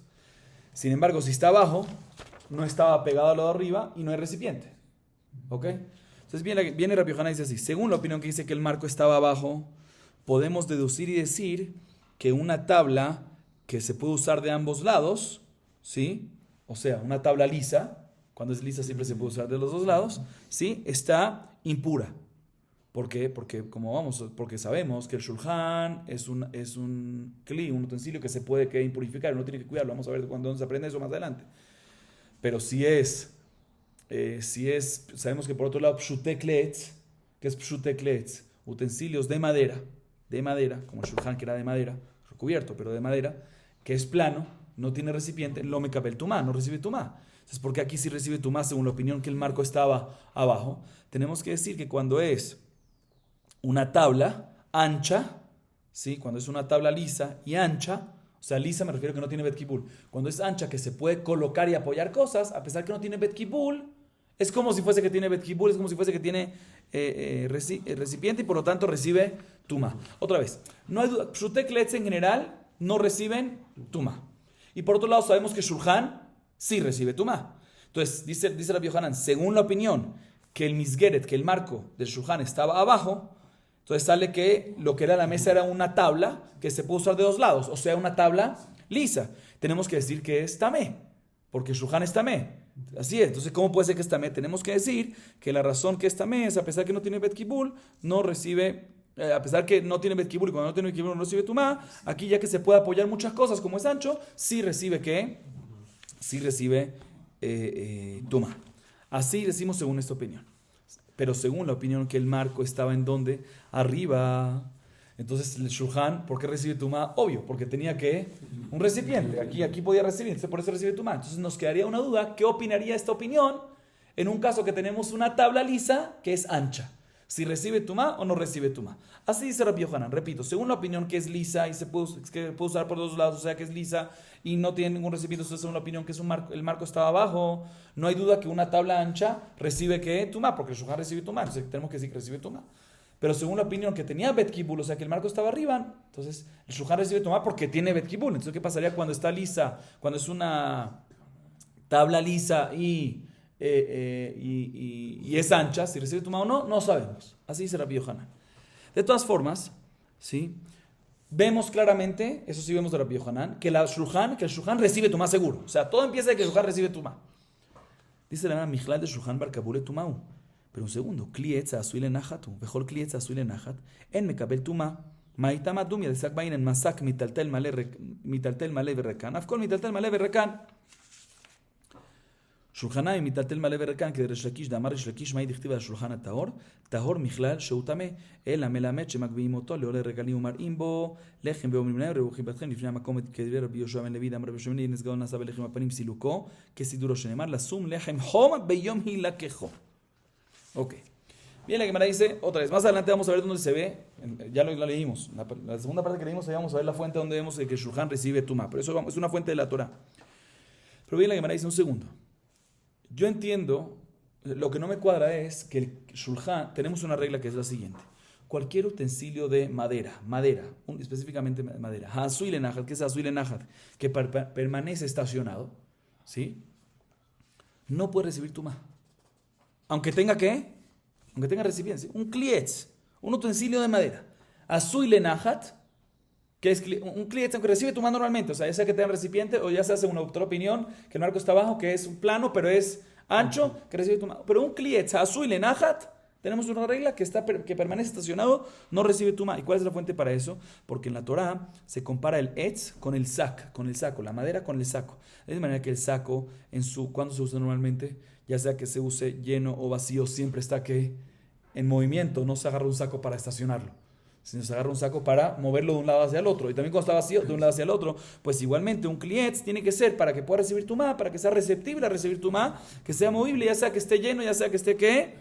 Sin embargo, si está abajo, no estaba pegado al lado de arriba y no hay recipiente. ¿Ok? Entonces viene Rabbi Yohanan y dice así. Según la opinión que dice que el marco estaba abajo, podemos deducir y decir que una tabla que se puede usar de ambos lados, ¿sí? O sea, una tabla lisa, cuando es lisa siempre se puede usar de los dos lados, ¿sí? Está impura. ¿Por qué? Porque sabemos que el shulchan es un kli, un utensilio que se puede impurificar, uno tiene que cuidarlo. Vamos a ver cuándo se aprende eso más adelante. Pero sabemos que por otro lado, pshutekletz, que es pshutekletz, utensilios de madera, como el shulchan que era de madera, recubierto, pero de madera, que es plano, no tiene recipiente, lo mekabel tumá, no recibe tumá. Entonces, ¿por qué aquí sí recibe tumá según la opinión que el marco estaba abajo? Tenemos que decir que cuando es una tabla ancha, ¿sí? Cuando es una tabla lisa y ancha, o sea, lisa me refiero que no tiene bet kibul. Cuando es ancha, que se puede colocar y apoyar cosas, a pesar que no tiene bet kibul, es como si fuese que tiene bet kibul, es como si fuese que tiene recipiente y por lo tanto recibe tuma. Otra vez, no hay duda, pshutek letz en general no reciben tuma. Y por otro lado sabemos que shulchan sí recibe tuma. Entonces dice Rabbi Yohanan, según la opinión que el misgeret, que el marco del shulchan estaba abajo, entonces sale que lo que era la mesa era una tabla que se puede usar de dos lados, o sea, una tabla lisa. Tenemos que decir que es tamé, porque el shulchan es tamé. Así es. Entonces, ¿cómo puede ser que es tamé? Tenemos que decir que la razón que es tamé es, a pesar que no tiene bet kibul, no recibe, a pesar que no tiene bet kibul y cuando no tiene bet kibul no recibe tumá, aquí ya que se puede apoyar muchas cosas como es ancho, sí recibe ¿qué? Sí recibe tumá. Así decimos según esta opinión. Pero según la opinión que el marco estaba en donde, arriba. Entonces el shulchan, ¿por qué recibe tumá? Obvio, porque tenía un recipiente. Aquí podía recibir, entonces por eso recibe tumá. Entonces nos quedaría una duda, ¿qué opinaría esta opinión en un caso que tenemos una tabla lisa que es ancha? Si recibe tumá o no recibe tumá. Así dice Rabbi Yohanan, repito, según la opinión que es lisa y que puede usar por dos lados, o sea que es lisa y no tiene ningún recipiente, entonces según la opinión que es el marco estaba abajo, no hay duda que una tabla ancha recibe tumá, porque el shulchan recibe tumá, entonces tenemos que decir que recibe tumá. Pero según la opinión que tenía bet kibul, o sea que el marco estaba arriba, entonces el shulchan recibe tumá porque tiene bet kibul. Entonces, ¿qué pasaría cuando está lisa? Cuando es una tabla lisa y es ancha, si recibe tumá o no, no sabemos. Así dice Rabbi Yohanan. De todas formas, ¿sí? Vemos claramente, eso sí vemos de Rabbi Yohanan, que el shulchan recibe tumá seguro. O sea, todo empieza de que el shulchan recibe tumá. Dice la Michlal de shulchan bar kabule tumau. Pero un segundo, klietza azuile nachatu, mejor klietza azuile nachat, en mekabel tumá, maitama dumia de sakbain en masak mitaltel male verrekan, afkol mitaltel male verrekan. שולחניים מיטלטל מלא ורקן כדי ריש לקיש דאמר ריש לקיש מהי דכתיב על השולחן הטהור טהור מכלל שהוא טמא אלא מלמד שמגביהים אותו לעולי רגלים ומראים בו לחם ואומרים להם ראו חיבתכם לפני המקום כדברי רבי יהושע בן לוי דאמר רבי יהושע בן לוי נס גאון נעשה בלחם הפנים סילוקו כסידורו שנאמר לשום לחם חום ביום הילקחו. Ok. Bien, la Gemara dice, otra vez, más adelante vamos a ver dónde se ve, ya lo leímos, la segunda parte que leímos, ahí vamos a ver la fuente donde vemos que el shulchan recibe tumá, pero eso es una fuente de la Torah. Pero bien, la Gemara dice un segundo. Yo entiendo, lo que no me cuadra es que el shulchan, tenemos una regla que es la siguiente. Cualquier utensilio de madera, específicamente madera, hazui lenajat, que es hazui lenajat, que permanece estacionado, ¿sí? No puede recibir tumá. Aunque tenga recipiente, un klietz, un utensilio de madera, hazui lenajat, que es un cliente que recibe tumá normalmente, o sea, ya sea que tenga recipiente o ya se hace una otra opinión, que el marco está abajo, que es un plano, pero es ancho, que recibe tumá. Pero un cliente azul en ajat, tenemos una regla que permanece estacionado, no recibe tumá. ¿Y cuál es la fuente para eso? Porque en la Torá se compara el etz con el saco, la madera con el saco. De manera que el saco, cuando se usa normalmente, ya sea que se use lleno o vacío, siempre está en movimiento, no se agarra un saco para estacionarlo, sino se agarra un saco para moverlo de un lado hacia el otro. Y también cuando está vacío, de un lado hacia el otro, pues igualmente un cliente tiene que ser para que pueda recibir tumá, para que sea receptible a recibir tumá, que sea movible, ya sea que esté lleno, ya sea que esté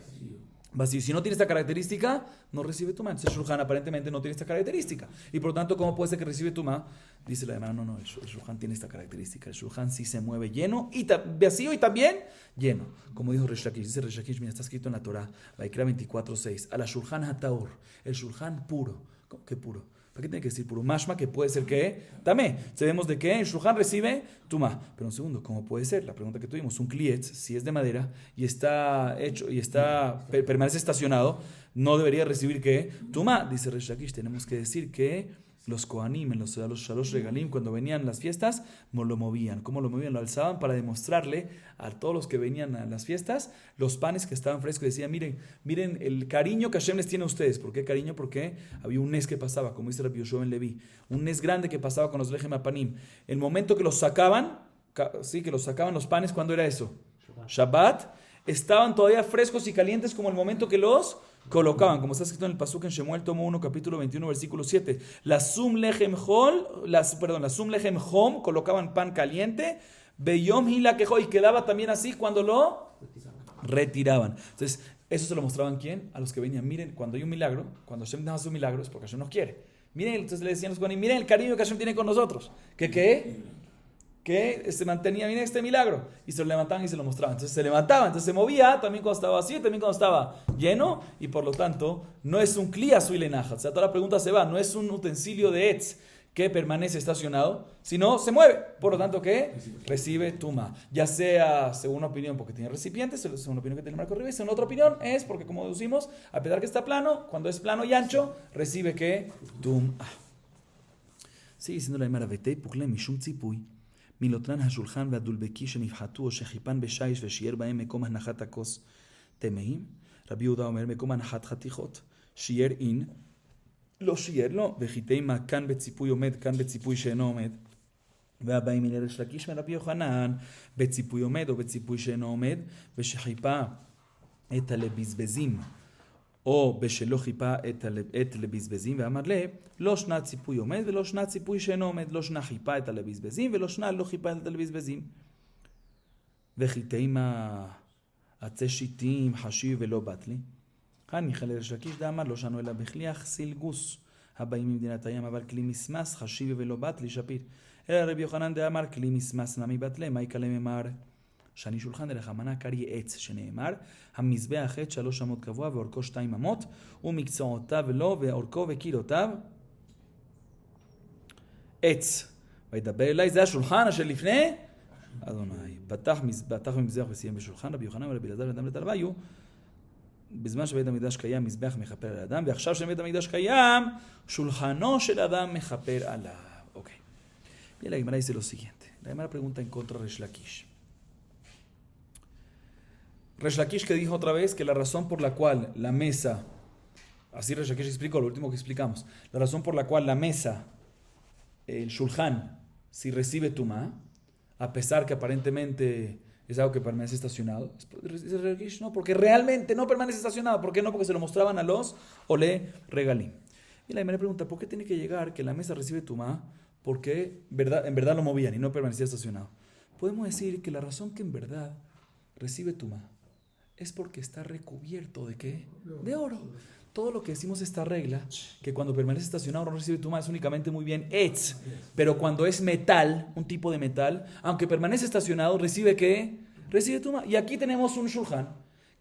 vacío. Si no tiene esta característica, no recibe tumá. Entonces el shulchan aparentemente no tiene esta característica. Y por lo tanto, ¿cómo puede ser que recibe tumá? Dice la hermana, no, el shulchan tiene esta característica. El shulchan sí se mueve lleno y vacío y también lleno. Como dijo Resh Lakish, dice Resh Lakish, mira, está escrito en la Torah, Vaikra 24:6, a la shulchan hataur, el shulchan puro. ¿Cómo que puro? ¿Para qué tiene que decir puro? Mashma, que puede ser que tamé. Sabemos de que el shulchan recibe tumá. Pero un segundo, ¿cómo puede ser? La pregunta que tuvimos, un klietz, si es de madera y está hecho y permanece estacionado, no debería recibir ¿qué? Tumá. Dice Resh Lakish, tenemos que decir que los kohanim, los shalosh regalim, cuando venían las fiestas, lo movían. ¿Cómo lo movían? Lo alzaban para demostrarle a todos los que venían a las fiestas los panes que estaban frescos. Decían, miren el cariño que Hashem les tiene a ustedes. ¿Por qué cariño? Porque había un nes que pasaba, como dice Rabbi Yoshua ben Levi, un nes grande que pasaba con los lechem apanim. El momento que los sacaban, que los sacaban los panes, ¿cuándo era eso? Shabbat. Estaban todavía frescos y calientes como el momento que los colocaban, como está escrito en el pasuk en Shemuel, tomo 1, capítulo 21, versículo 7. La sum lechem hom, colocaban pan caliente, beyom hila quejó, y quedaba también así cuando lo retiraban. Entonces, eso se lo mostraban ¿quién? A los que venían. Miren, cuando hay un milagro, cuando Hashem hace un milagro, es porque Hashem nos quiere. Miren, entonces le decían los kohanim, miren el cariño que Hashem tiene con nosotros. ¿Qué? Que se mantenía bien este milagro y se lo levantaban y se lo mostraban. Entonces se levantaba, entonces se movía también cuando estaba vacío, también cuando estaba lleno, y por lo tanto no es un kli azul enajat. O sea, toda la pregunta se va, no es un utensilio de etz que permanece estacionado, sino se mueve. Por lo tanto, ¿qué? Recibe tuma. Ya sea según una opinión porque tiene recipientes, según una opinión que tiene marco arriba, y según otra opinión es porque, como deducimos, a pesar que está plano, cuando es plano y ancho, recibe ¿qué? Tuma. Sigue diciendo la Gemara, vetei pukle mishum tzipui. מילותרן השולחן והדולבקי שנפחתו או שחיפן בשיש ושיער בהם מקום הנחת הכוס טמאים. רבי יהודה אומר מקום הנחת חתיכות. שיער אין, לא שיער לו, וחיטי מה כאן בציפוי עומד, כאן בציפוי שאינו עומד. והבאים מן ריש לקיש מרבי יוחנן, בציפוי עומד או בציפוי שאינו עומד, ושחיפה את הלבזבזים. או בשלא חיפה את לבזבזים, ואמר לה, לא שנה ציפוי עומד ולא שנה ציפוי שאינו עומד, לא שנה חיפה את הלבזבזים ולא שנה לא חיפה את הלבזבזים. וחיתימה עצי שיטים חשיב ולא בת לי. כאן מיכל ריש לקיש דאמר, לא שנו אלא בכליח סילגוס, הבאים ממדינת הים, אבל כלי מסמס חשיב ולא בת לי שפיר. אלא רבי יוחנן דאמר, כלי מסמס נמי בת לי, מה יקלה ממר? שאני שולחן דרך המנה קרי עץ, שנאמר, המזבח עץ 3 אמות קבוע ואורכו 2 אמות, ומקצועותיו לו ואורכו וקירותיו עץ. וידבר אליי, זה השולחן אשר לפני אדוני. פתח מזבח וסיים בשולחן, רבי יוחנן ורבי אלעזר אדם לתלוויו, בזמן שבית המקדש קיים, מזבח מכפר על האדם, ועכשיו שבית המקדש קיים, שולחנו של אדם מכפר עליו. אוקיי. Bien, la Gemara dice lo siguiente. La Gemara pregunta en contra de Resh Lakish. Resh Lakish que dijo otra vez que la razón por la cual la mesa, así Resh Lakish explicó, lo último que explicamos, la razón por la cual la mesa, el shulchan, si recibe tumá, a pesar que aparentemente es algo que permanece estacionado, dice Resh Lakish, no, porque realmente no permanece estacionado. ¿Por qué no? Porque se lo mostraban a los ole regalim. Y la primera pregunta, ¿por qué tiene que llegar que la mesa recibe tumá? Porque en verdad lo movían y no permanecía estacionado. Podemos decir que la razón que en verdad recibe tumá es porque está recubierto ¿de qué? De oro. Todo lo que decimos esta regla, que cuando permanece estacionado no recibe tumá, es únicamente muy bien etz. Pero cuando es metal, un tipo de metal, aunque permanece estacionado, ¿recibe qué? Recibe tumá. Y aquí tenemos un shulchan,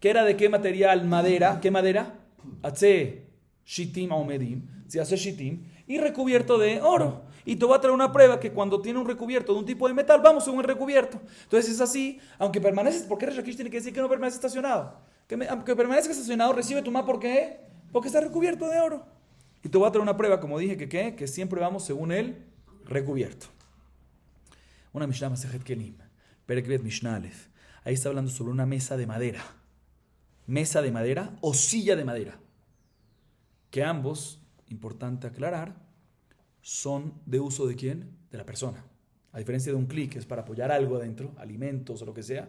que era de qué material? Madera. ¿Qué madera? Atze shitim aomedim. Se hace shitim. Y recubierto de oro. Y te voy a traer una prueba que cuando tiene un recubierto de un tipo de metal, vamos a un recubierto. Entonces es así, aunque permanece, ¿por qué Resh Lakish tiene que decir que no permanece estacionado? Aunque permanezca estacionado, recibe tumá, ¿por qué? Porque está recubierto de oro. Y te voy a traer una prueba, como dije, que siempre vamos según el recubierto. Una Mishnah Masejet Kelim, Perek Bet Mishnah Aleph. Ahí está hablando sobre una mesa de madera. Mesa de madera o silla de madera. Que ambos, importante aclarar, son de uso de ¿quién? De la persona. A diferencia de un clic, que es para apoyar algo adentro, alimentos o lo que sea,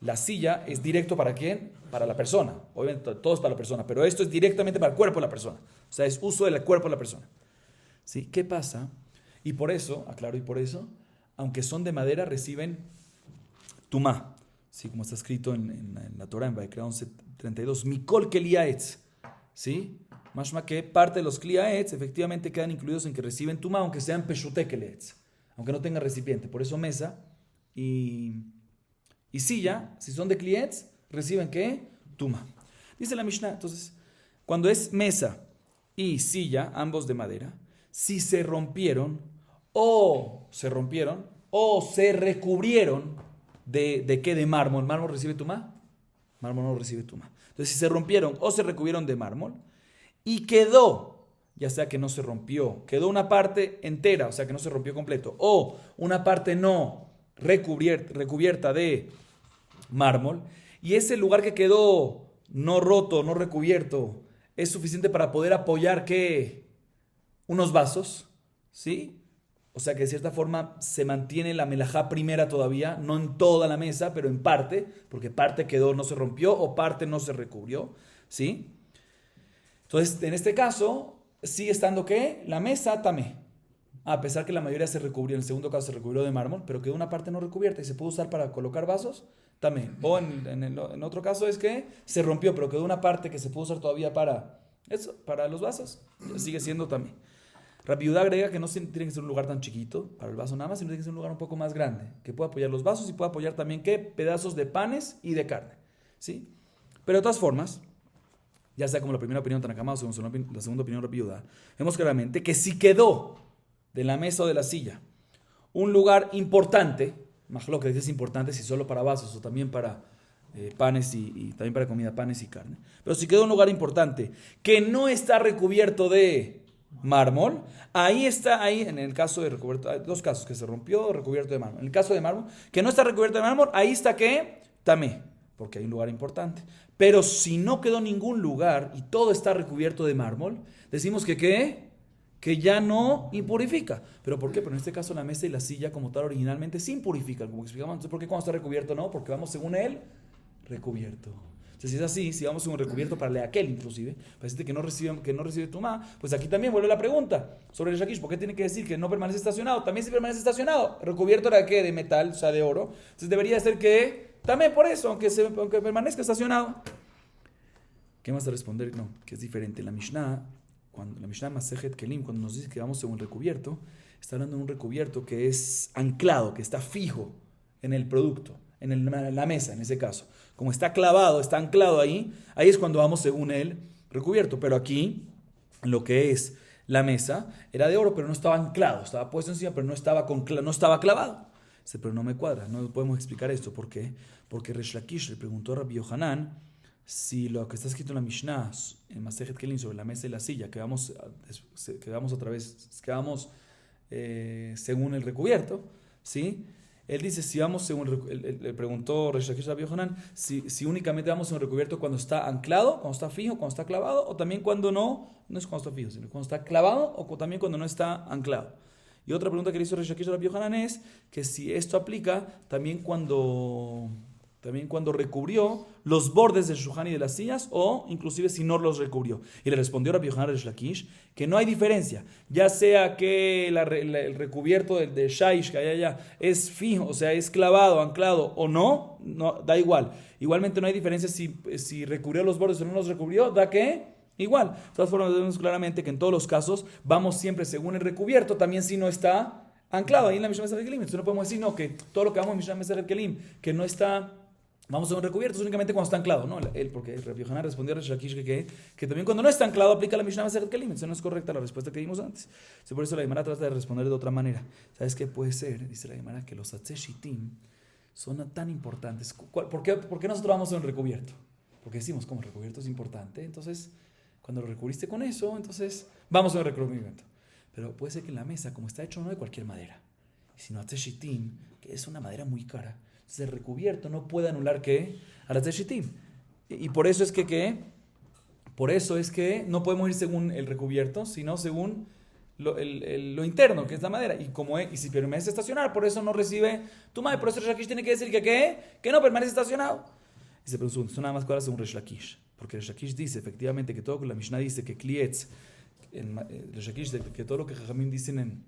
la silla es directo ¿para quién? Para la persona. Obviamente todo es para la persona, pero esto es directamente para el cuerpo de la persona. O sea, es uso del cuerpo de la persona. ¿Sí? ¿Qué pasa? Y por eso, aclaro, aunque son de madera, reciben tumá. ¿Sí? Como está escrito en la Torah, en Vaikra 11:32, Mikol Keliaetz. ¿Sí? Mashma que parte de los Kliaetz efectivamente quedan incluidos en que reciben tumá, aunque sean Peshute Keliaetz, aunque no tengan recipiente. Por eso mesa y silla, si son de Kliaetz, reciben ¿qué? Tumá. Dice la Mishnah, entonces, cuando es mesa y silla, ambos de madera, si se rompieron o se recubrieron ¿de qué? De mármol. ¿Mármol recibe tumá? Mármol no recibe tumá. Entonces, si se rompieron o se recubrieron de mármol y quedó, ya sea que no se rompió, quedó una parte entera, o sea que no se rompió completo, o una parte no recubierta de mármol, y ese lugar que quedó no roto, no recubierto, es suficiente para poder apoyar ¿qué? Unos vasos, ¿sí? O sea que de cierta forma se mantiene la melajá primera todavía, no en toda la mesa, pero en parte, porque parte quedó, no se rompió, o parte no se recubrió, ¿sí? Entonces, en este caso, sigue estando ¿qué? La mesa tamé. A pesar que la mayoría se recubrió, en el segundo caso se recubrió de mármol, pero quedó una parte no recubierta y se puede usar para colocar vasos, también. O en otro caso es que se rompió, pero quedó una parte que se puede usar todavía para eso, para los vasos, sigue siendo también. Rabbi Yehuda agrega que no tiene que ser un lugar tan chiquito para el vaso nada más, sino tiene que ser un lugar un poco más grande, que pueda apoyar los vasos y pueda apoyar también ¿qué? Pedazos de panes y de carne, ¿sí? Pero de todas formas, ya sea como la primera opinión de Tanakama o la segunda opinión de Rabbi Yehuda, vemos claramente que si quedó de la mesa o de la silla un lugar importante, más lo que es importante si solo para vasos o también para panes y también para comida, panes y carne, pero si quedó un lugar importante que no está recubierto de mármol, ahí en el caso de recubierto, hay dos casos, que se rompió o recubierto de mármol. En el caso de mármol, que no está recubierto de mármol, ahí está ¿qué? Tamé, porque hay un lugar importante. Pero si no quedó ningún lugar y todo está recubierto de mármol, decimos que ¿qué? Que ya no impurifica. ¿Pero por qué? Pero en este caso la mesa y la silla como tal originalmente sí impurifican, como explicamos. Entonces, ¿por qué cuando está recubierto no? Porque vamos según él recubierto. Entonces, si es así, si vamos según recubierto para aquel inclusive, para decirte que no recibe tumá, pues aquí también vuelve la pregunta sobre el shakish. ¿Por qué tiene que decir que no permanece estacionado? También si permanece estacionado. ¿Recubierto era qué? De metal, o sea, de oro. Entonces debería ser que también por eso, aunque permanezca estacionado. ¿Qué más de responder? No, que es diferente. La Mishnah Masejet Kelim, cuando nos dice que vamos según recubierto, está hablando de un recubierto que es anclado, que está fijo en el producto, en la mesa en ese caso. Como está clavado, está anclado ahí es cuando vamos según el recubierto. Pero aquí, lo que es la mesa, era de oro, pero no estaba anclado, estaba puesto encima, pero no estaba clavado. Dice, pero no me cuadra, no podemos explicar esto. ¿Por qué? Porque Resh Lakish le preguntó a Rabbi Yohanan si lo que está escrito en la Mishnah, en Masejet Kelim, sobre la mesa y la silla, que vamos según el recubierto, ¿sí? Él dice, si vamos según, le preguntó Resh Lakish a Rabbi Yohanan, si únicamente vamos según el recubierto cuando está anclado, cuando está fijo, cuando está clavado, o también cuando no es cuando está fijo, sino cuando está clavado, o también cuando no está anclado. Y otra pregunta que le hizo Resh Lakish a Rabbi Yohanan es que si esto aplica también cuando recubrió los bordes del shulchan y de las sillas, o inclusive si no los recubrió. Y le respondió Rabbi Yohanan Resh Lakish que no hay diferencia, ya sea que el recubierto de shaish que hay allá es fijo, o sea, es clavado, anclado o no, da igual. Igualmente no hay diferencia si recubrió los bordes o no los recubrió, da que igual. De todas formas, vemos claramente que en todos los casos vamos siempre según el recubierto, también si no está anclado ahí en la Mishnah Masejet Kelim. Entonces no podemos decir que todo lo que vamos en Mishnah Masejet Kelim, que no está, vamos según recubierto, es únicamente cuando está anclado, ¿no? Porque Rabbi Yohanan respondió a Resh Lakish que también cuando no está anclado aplica la Mishnah Masejet Kelim. Entonces no es correcta la respuesta que dimos antes. Entonces, por eso la Gemara trata de responder de otra manera. ¿Sabes qué puede ser? Dice la Gemara que los atzeshitim son tan importantes. ¿Por qué nosotros vamos en recubierto? Porque decimos, como recubierto es importante, entonces Cuando lo recubriste con eso, entonces vamos a un recubrimiento. Pero puede ser que en la mesa, como está hecho, no de cualquier madera, sino a teshitim, que es una madera muy cara. Entonces el recubierto no puede anular ¿qué? A la teshitim. Y por eso es que ¿qué? Por eso es que no podemos ir según el recubierto, sino según lo interno, que es la madera. Y si permanece estacionar, por eso no recibe Tumá. Por eso Resh Lakish tiene que decir que no permanece estacionado. Y se pregunta, son nada más cosas según Resh Lakish. Porque Resh Lakish dice efectivamente que todo lo que la Mishnah dice que Klietz, Resh Lakish, que todo lo que Jajamim dicen en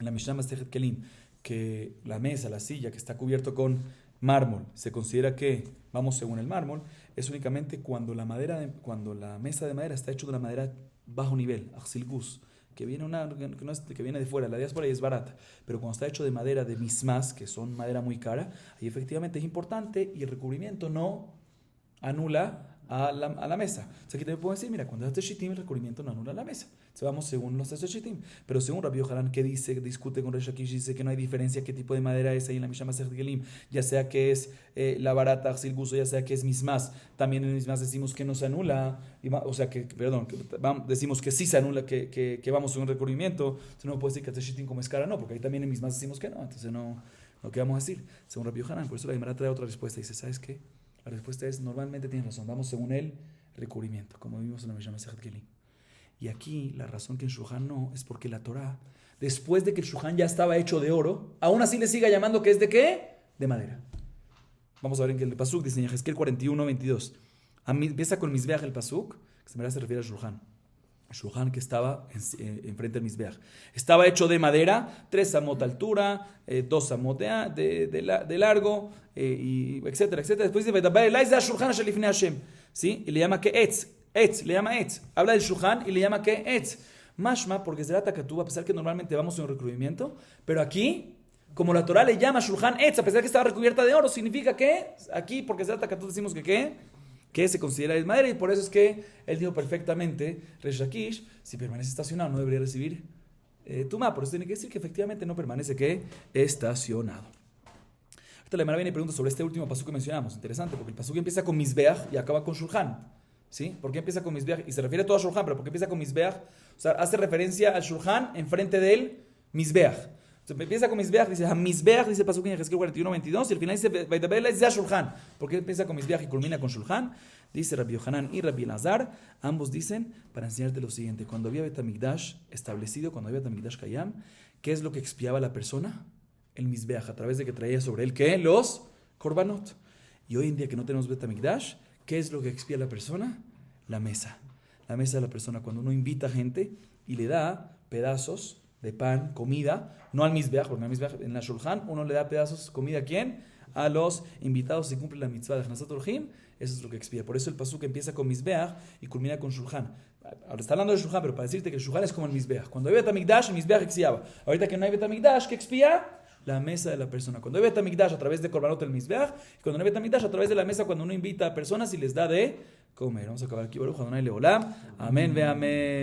la Mishnah Masechet Kelim, que la mesa, la silla que está cubierto con mármol, se considera que vamos según el mármol, es únicamente cuando la mesa de madera está hecha de una madera bajo nivel, Axilgus, que viene de fuera, la diáspora y es barata, pero cuando está hecho de madera de mismas, que son madera muy cara, ahí efectivamente es importante y el recubrimiento no anula a la mesa. O sea, aquí también puedo decir, mira, cuando es teshitim, el recubrimiento no anula la mesa. Entonces vamos según los teshitim. Pero según Rabbi Yohanan, ¿qué dice? Discute con Resh Lakish, dice que no hay diferencia qué tipo de madera es ahí en la Mishnah Masechet Kelim, ya sea que es la barata, Axil Guso, ya sea que es mismas. También en mismas decimos que no se anula, decimos que sí se anula, que vamos según el recubrimiento. Entonces no puedo decir que teshitim como es cara, no, porque ahí también en mismas decimos que no. Entonces no, ¿qué vamos a decir? Según Rabbi Yohanan, por eso la Gemara trae otra respuesta. Dice, ¿sabes qué? La respuesta es, normalmente tienes razón, vamos según el recubrimiento, como vimos en la Mishnah Masechet Kelim. Y aquí la razón que en Shulchan no es porque la Torah, después de que el Shulchan ya estaba hecho de oro, aún así le siga llamando que es de ¿qué? De madera. Vamos a ver en que el Pasuk dice en Yehezkel 41:22. Empieza con Mizbeach el Pasuk, que se refiere al Shulchan. El Shulchan que estaba enfrente del Mizbeach. Estaba hecho de madera, 3 amot de altura, 2 amot de largo, y etcétera, etcétera. Después dice, ¿sí? Y le llama que Etz, le llama Etz. Habla del Shulchan y le llama que Etz. Mashma, porque es de la Takatú, a pesar que normalmente vamos en un recubrimiento, pero aquí, como la Torah le llama Shulchan Etz, a pesar que estaba recubierta de oro, significa que aquí, porque es de la Takatú, decimos que se considera de madera, y por eso es que él dijo perfectamente, Resh Lakish, si permanece estacionado no debería recibir Tumá, por eso tiene que decir que efectivamente no permanece ¿qué? Estacionado. Ahorita la Gemara viene y pregunta sobre este último pasuk que mencionamos, interesante, porque el pasuk empieza con Mizbeach y acaba con Shulchan, ¿sí? ¿Por qué empieza con Mizbeach? Y se refiere todo a Shulchan, pero ¿por qué empieza con Mizbeach? O sea, hace referencia al Shulchan enfrente del Mizbeach. Entonces empieza con Mizbeach, dice Mizbeach, dice el pasuk en Yehezkel 41:22, y al final dice Vaidaber es Shulchan. ¿Por qué empieza con Mizbeach y culmina con Shulchan? Dice Rabbi Yohanan y Rabbi Elazar, ambos dicen para enseñarte lo siguiente: cuando había Betamigdash establecido, cuando había Betamigdash Kayam, ¿qué es lo que expiaba la persona? El Mizbeach, a través de que traía sobre él ¿qué? Los korbanot. Y hoy en día que no tenemos Betamigdash, ¿qué es lo que expía la persona? La mesa. La mesa de la persona, cuando uno invita gente y le da pedazos de pan, comida, no al Mizbeach, porque en la Shulchan uno le da pedazos, comida ¿a quién? A los invitados, si cumple la mitzvah de Hnasat Orjim, eso es lo que expía. Por eso el pasuk empieza con Mizbeach y culmina con Shulchan. Ahora está hablando de Shulchan, pero para decirte que el Shulchan es como el Mizbeach. Cuando hay Betamigdash, el Mizbeach expiaba. Ahorita que no hay Betamigdash, ¿qué expía? La mesa de la persona. Cuando hay Betamigdash a través de Korbanot el Mizbeach, y cuando no hay Betamigdash a través de la mesa, cuando uno invita a personas y les da de comer. Vamos a acabar aquí, Baruch Adonai Leolam. Amén ve amén.